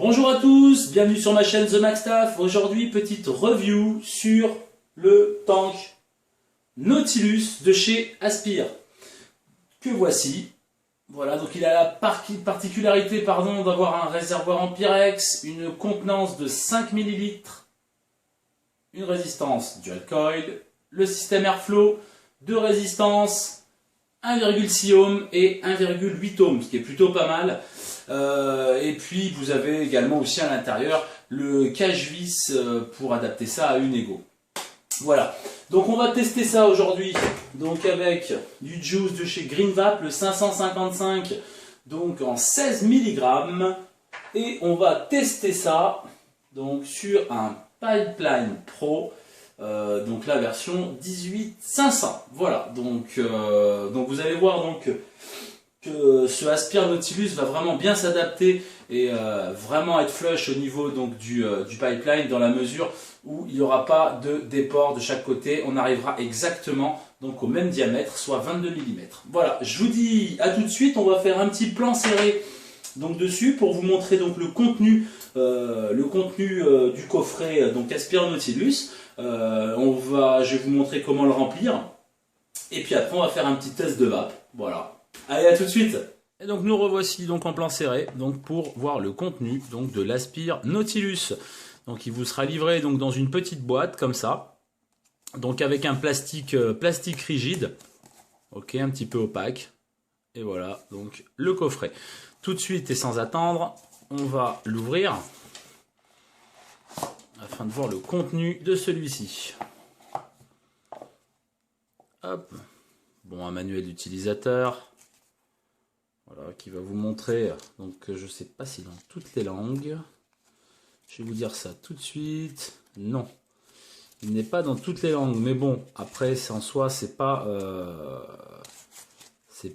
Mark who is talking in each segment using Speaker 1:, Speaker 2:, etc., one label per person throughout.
Speaker 1: Bonjour à tous, bienvenue sur ma chaîne The Maxstaff. Aujourd'hui, petite review sur le tank Nautilus de chez Aspire. Que voici. Voilà, donc il a la particularité d'avoir un réservoir en Pyrex, une contenance de 5 ml, une résistance dual coil, le système Airflow, deux résistances, 1,6 ohm et 1,8 ohm, ce qui est plutôt pas mal. Et puis vous avez également aussi à l'intérieur le cache-vis pour adapter ça à une Ego. Voilà, donc on va tester ça aujourd'hui donc avec du juice de chez GreenVap, le 555, donc en 16 mg, et on va tester ça donc sur un Pipeline Pro, donc la version 18500. Voilà, donc vous allez voir donc que ce Aspire Nautilus va vraiment bien s'adapter et vraiment être flush au niveau donc du pipeline, dans la mesure où il n'y aura pas de déport de chaque côté. On arrivera exactement donc au même diamètre, soit 22 mm. Voilà, je vous dis à tout de suite. On va faire un petit plan serré donc dessus pour vous montrer donc le contenu du coffret donc Aspire Nautilus. Je vais vous montrer comment le remplir, et puis après on va faire un petit test de vape. Voilà. Allez, à tout de suite. Et donc nous revoici donc en plan serré donc pour voir le contenu donc de l'Aspire Nautilus. Donc il vous sera livré donc dans une petite boîte comme ça, donc avec un plastique rigide, ok, un petit peu opaque. Et voilà donc le coffret. Tout de suite et sans attendre, on va l'ouvrir afin de voir le contenu de celui-ci. Hop, bon, un manuel d'utilisateur. Voilà, qui va vous montrer, donc je ne sais pas si dans toutes les langues, je vais vous dire ça tout de suite, non, il n'est pas dans toutes les langues, mais bon, après en soi c'est pas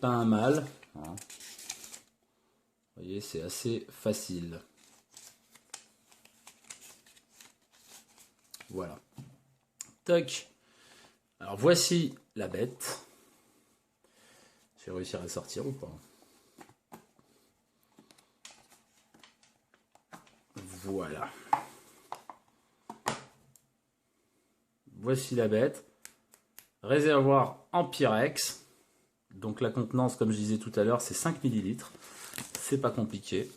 Speaker 1: un mal, hein. Vous voyez, c'est assez facile. Voilà, toc, alors voici la bête, je vais réussir à sortir ou pas? Voilà. Voici la bête. Réservoir en Pyrex. Donc la contenance, comme je disais tout à l'heure, c'est 5 ml. C'est pas compliqué.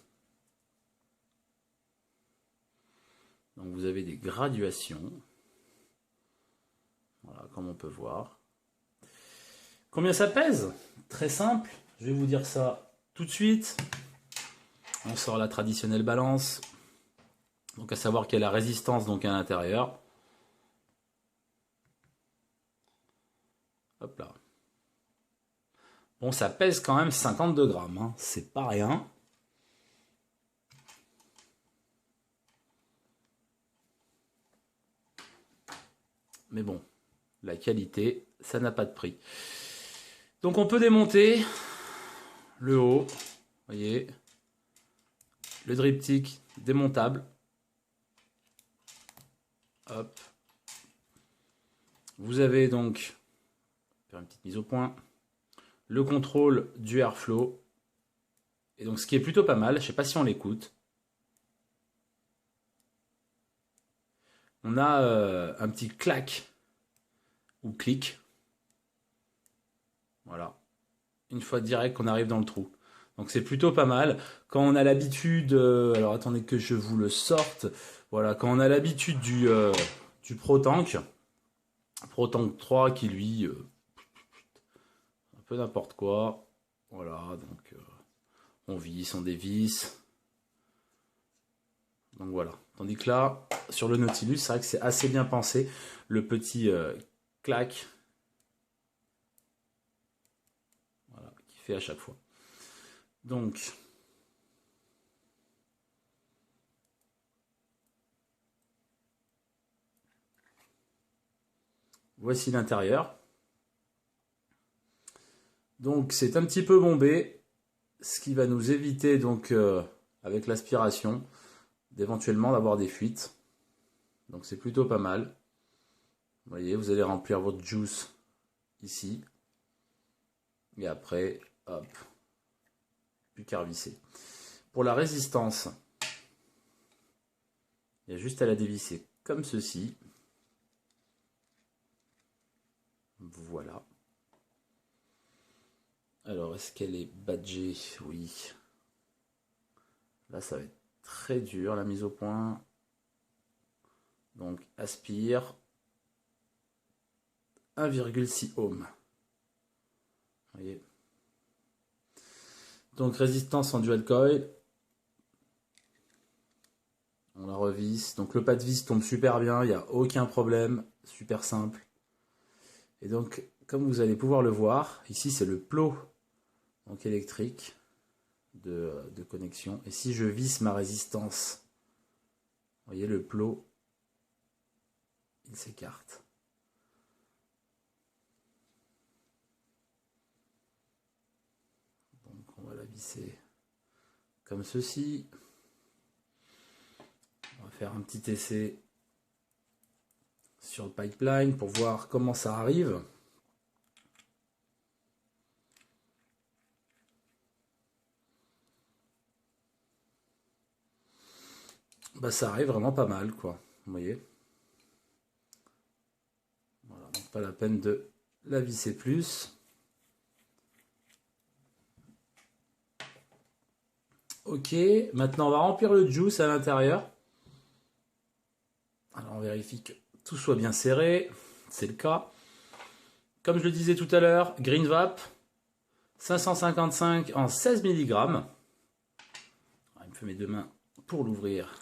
Speaker 1: Donc vous avez des graduations. Voilà, comme on peut voir. Combien ça pèse? Très simple. Je vais vous dire ça tout de suite. On sort la traditionnelle balance. Donc à savoir qu'il y a la résistance donc à l'intérieur. Hop là. Bon, ça pèse quand même 52 grammes, hein. C'est pas rien. Mais bon, la qualité, ça n'a pas de prix. Donc on peut démonter le haut, vous voyez, le diptyque démontable. Hop. Vous avez donc, faire une petite mise au point, le contrôle du airflow. Et donc ce qui est plutôt pas mal, je ne sais pas si on l'écoute. On a un petit clac ou clic. Voilà. Une fois direct qu'on arrive dans le trou. Donc c'est plutôt pas mal. Quand on a l'habitude, alors attendez que je vous le sorte. Voilà, quand on a l'habitude du ProTank 3 qui lui, un peu n'importe quoi. Voilà, donc on visse, on dévisse. Donc voilà. Tandis que là, sur le Nautilus, c'est vrai que c'est assez bien pensé. Le petit clac. Voilà, qui fait à chaque fois. Donc, voici l'intérieur. Donc c'est un petit peu bombé, ce qui va nous éviter donc avec l'aspiration d'éventuellement d'avoir des fuites. Donc c'est plutôt pas mal. Vous voyez, vous allez remplir votre juice ici. Et après, hop, plus qu'à revisser. Pour la résistance, Il y a juste à la dévisser comme ceci. Voilà. Alors, est-ce qu'elle est badgée? Oui. Là, ça va être très dur, la mise au point. Donc, aspire. 1,6 ohms. Vous voyez. Donc, résistance en dual coil. On la revisse. Donc, le pas de vis tombe super bien. Il n'y a aucun problème. Super simple. Et donc, comme vous allez pouvoir le voir, ici, c'est le plot donc électrique de connexion. Et si je visse ma résistance, vous voyez, le plot, il s'écarte. Donc on va la visser comme ceci. On va faire un petit essai sur le pipeline pour voir comment ça arrive. Bah ça arrive vraiment pas mal quoi, vous voyez. Voilà, donc pas la peine de la visser plus. Ok, maintenant on va remplir le juice à l'intérieur. Alors on vérifie que tout soit bien serré, c'est le cas. Comme je le disais tout à l'heure, Green Vap, 555 en 16 mg. Il me fait mes deux mains pour l'ouvrir,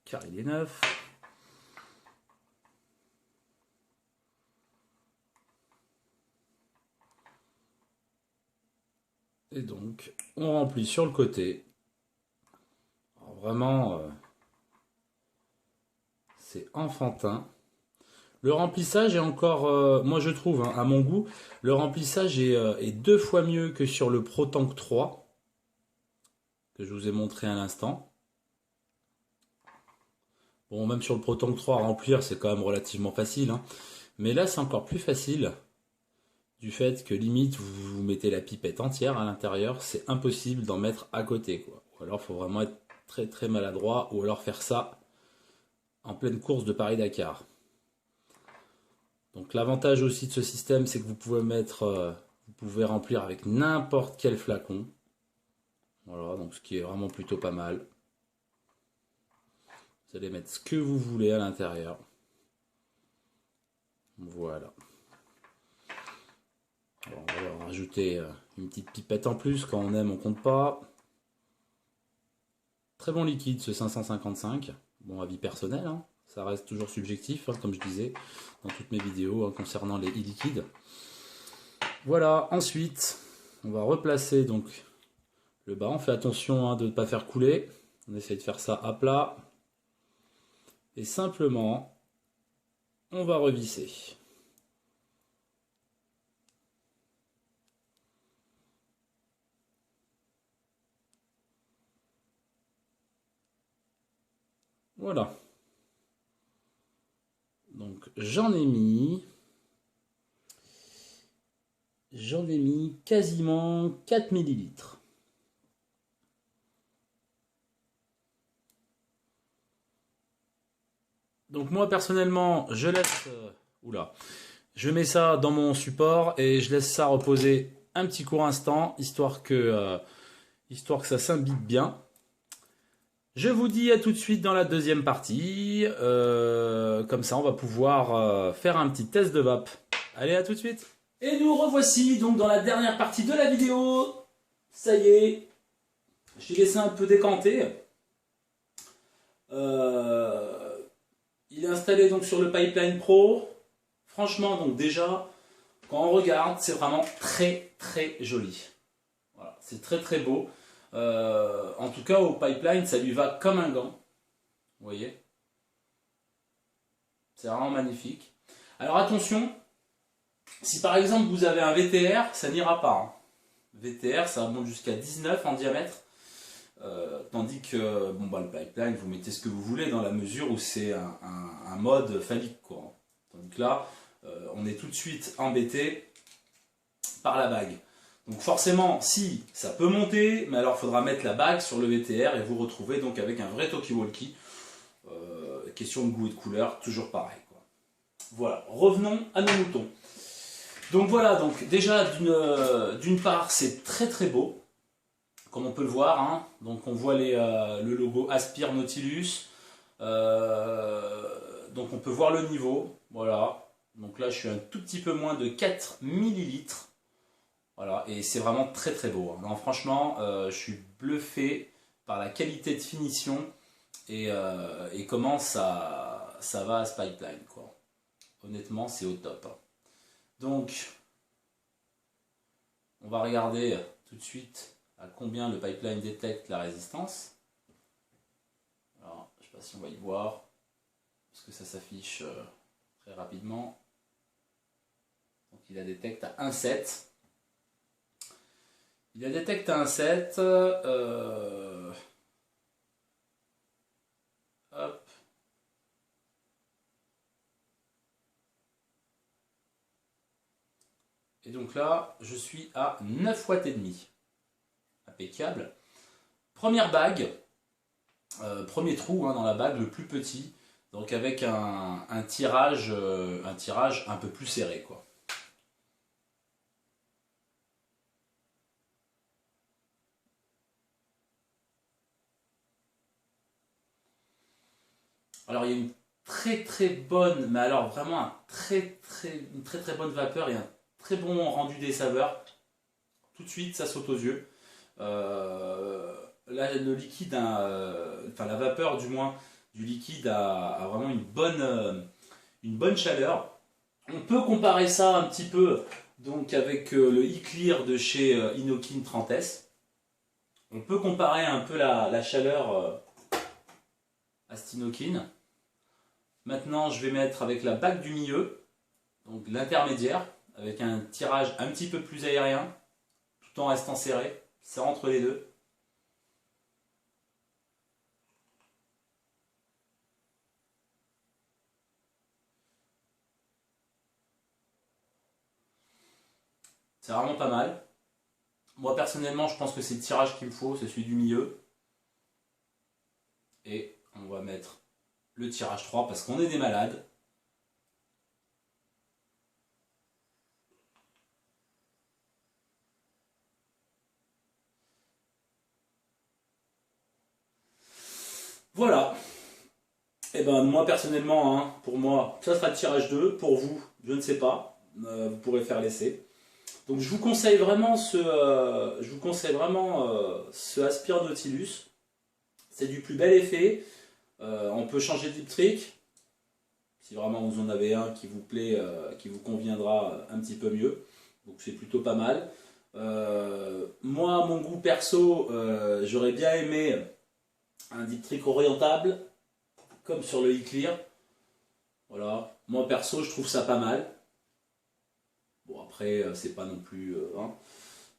Speaker 1: car il est neuf. Et donc, on remplit sur le côté. Alors vraiment, c'est enfantin. Le remplissage est encore, moi je trouve, hein, à mon goût, le remplissage est 2 fois mieux que sur le ProTank 3, que je vous ai montré à l'instant. Bon, même sur le ProTank 3, à remplir, c'est quand même relativement facile, hein. Mais là, c'est encore plus facile, du fait que limite, vous mettez la pipette entière à l'intérieur, c'est impossible d'en mettre à côté, quoi. Ou alors, il faut vraiment être très très maladroit, ou alors faire ça en pleine course de Paris-Dakar. Donc l'avantage aussi de ce système, c'est que vous pouvez vous pouvez remplir avec n'importe quel flacon. Voilà, donc ce qui est vraiment plutôt pas mal. Vous allez mettre ce que vous voulez à l'intérieur. Voilà. Alors, on va leur rajouter une petite pipette en plus, quand on aime, on compte pas. Très bon liquide ce 555. Bon, avis personnel, hein. Ça reste toujours subjectif, hein, comme je disais dans toutes mes vidéos hein, concernant les e-liquides. Voilà, ensuite, on va replacer donc le bas. On fait attention hein, de ne pas faire couler. On essaie de faire ça à plat. Et simplement, on va revisser. Voilà. Donc j'en ai mis quasiment 4 millilitres. Donc moi personnellement, je laisse je mets ça dans mon support et je laisse ça reposer un petit court instant histoire que ça s'imbibe bien. Je vous dis à tout de suite dans la deuxième partie. Comme ça, on va pouvoir faire un petit test de vape. Allez, à tout de suite. Et nous revoici donc dans la dernière partie de la vidéo. Ça y est, j'ai laissé un peu décanter. Il est installé donc sur le Pipeline Pro. Franchement, donc déjà, quand on regarde, c'est vraiment très très joli. Voilà, c'est très très beau. En tout cas au Pipeline ça lui va comme un gant, vous voyez, c'est vraiment magnifique. Alors attention, si par exemple vous avez un VTR, ça n'ira pas, hein. VTR ça monte jusqu'à 19 en diamètre, tandis que bon, bah, le Pipeline vous mettez ce que vous voulez dans la mesure où c'est un mode phallique quoi. Tandis que là on est tout de suite embêté par la bague. Donc forcément, si, ça peut monter, mais alors il faudra mettre la bague sur le VTR et vous retrouver donc avec un vrai talkie-walkie. question de goût et de couleur, toujours pareil, quoi. Voilà, revenons à nos moutons. Donc voilà, donc déjà d'une part c'est très très beau, comme on peut le voir, hein. Donc on voit le logo Aspire Nautilus, donc on peut voir le niveau, voilà. Donc là je suis un tout petit peu moins de 4 millilitres, voilà, et c'est vraiment très très beau, hein. Non, franchement, je suis bluffé par la qualité de finition et comment ça va à ce pipeline, quoi. Honnêtement, c'est au top, hein. Donc, on va regarder tout de suite à combien le pipeline détecte la résistance. Alors, je ne sais pas si on va y voir, parce que ça s'affiche très rapidement. Donc, il la détecte à 1,7. Il la détecte à 1,7. Hop. Et donc là, je suis à 9 watts et demi. Impeccable. Première bague, premier trou, hein, dans la bague, le plus petit, donc avec un tirage un peu plus serré, quoi. Alors il y a une très très bonne, mais alors vraiment une très très bonne vapeur et un très bon rendu des saveurs. Tout de suite, ça saute aux yeux. Là, le liquide, enfin la vapeur du moins du liquide a vraiment une bonne chaleur. On peut comparer ça un petit peu donc avec le e-clear de chez Inokin 30S. On peut comparer un peu la chaleur à cet Inokin. Maintenant, je vais mettre avec la bague du milieu, donc l'intermédiaire, avec un tirage un petit peu plus aérien, tout en restant serré. C'est entre les deux. C'est vraiment pas mal. Moi personnellement, je pense que c'est le tirage qu'il me faut, c'est celui du milieu. Et on va mettre le tirage 3 parce qu'on est des malades. Voilà. Et ben moi personnellement, hein, pour moi, ça sera le tirage 2. Pour vous, je ne sais pas. Vous pourrez faire l'essai. Donc je vous conseille vraiment ce Aspire Nautilus. C'est du plus bel effet. On peut changer d'iptrique. Si vraiment vous en avez un qui vous plaît, qui vous conviendra un petit peu mieux. Donc c'est plutôt pas mal. Moi, mon goût perso, j'aurais bien aimé un diptyque orientable, comme sur le e-clear. Voilà. Moi perso, je trouve ça pas mal. Bon après, c'est pas non plus... hein.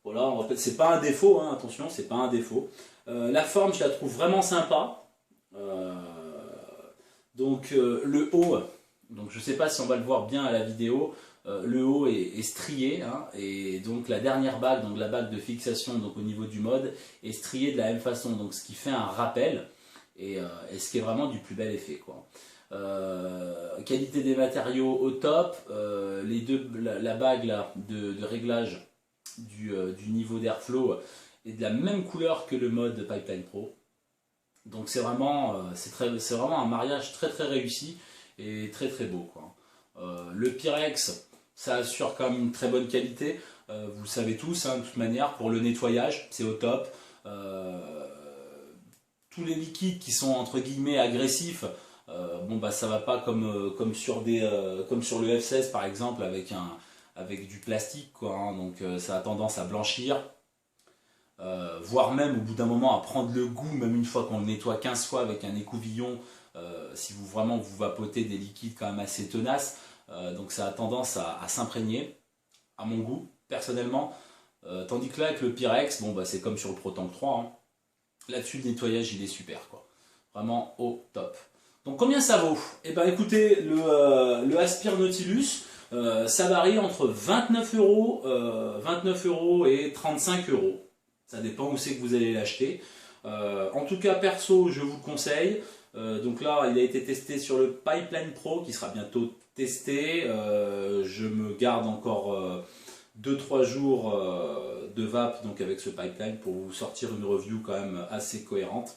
Speaker 1: Voilà, c'est pas un défaut, hein, attention, c'est pas un défaut. La forme, je la trouve vraiment sympa. Donc le haut, donc je sais pas si on va le voir bien à la vidéo, le haut est strié, hein, et donc la dernière bague, donc la bague de fixation donc au niveau du mode, est striée de la même façon, donc ce qui fait un rappel, et ce qui est vraiment du plus bel effet, quoi. Qualité des matériaux au top, la bague là, de réglage du niveau d'airflow est de la même couleur que le mode Pipeline Pro. Donc c'est vraiment un mariage très très réussi et très très beau, quoi. Le Pyrex, ça assure quand même une très bonne qualité. Vous le savez tous, hein, de toute manière, pour le nettoyage, c'est au top. Tous les liquides qui sont entre guillemets agressifs, bon bah ça va pas comme sur le F16 par exemple avec du plastique, quoi, hein. Donc ça a tendance à blanchir. Voire même au bout d'un moment à prendre le goût, même une fois qu'on le nettoie 15 fois avec un écouvillon, si vous vapotez des liquides quand même assez tenaces, donc ça a tendance à s'imprégner, à mon goût, personnellement. Tandis que là avec le Pyrex, bon bah c'est comme sur le ProTank 3, hein. Là-dessus le nettoyage il est super, quoi. Vraiment au top. Donc combien ça vaut? Eh ben écoutez, le Aspire Nautilus, ça varie entre 29 € et 35 €. Ça dépend où c'est que vous allez l'acheter. En tout cas, perso, je vous le conseille. Donc là, il a été testé sur le Pipeline Pro qui sera bientôt testé. Je me garde encore 2-3 jours de vape donc avec ce pipeline pour vous sortir une review quand même assez cohérente,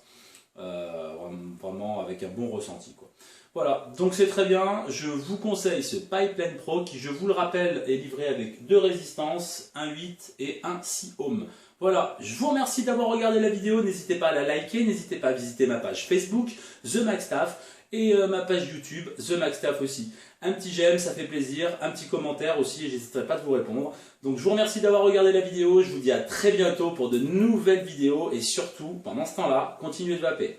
Speaker 1: vraiment avec un bon ressenti, quoi. Voilà, donc c'est très bien, je vous conseille ce Pipeline Pro qui, je vous le rappelle, est livré avec 2 résistances, un 8 et un 6 ohms. Voilà, je vous remercie d'avoir regardé la vidéo, n'hésitez pas à la liker, n'hésitez pas à visiter ma page Facebook, The MacStaff, et ma page YouTube, The MacStaff aussi. Un petit j'aime, ça fait plaisir, un petit commentaire aussi, et j'hésiterai pas de vous répondre. Donc je vous remercie d'avoir regardé la vidéo, je vous dis à très bientôt pour de nouvelles vidéos, et surtout, pendant ce temps-là, continuez de vaper.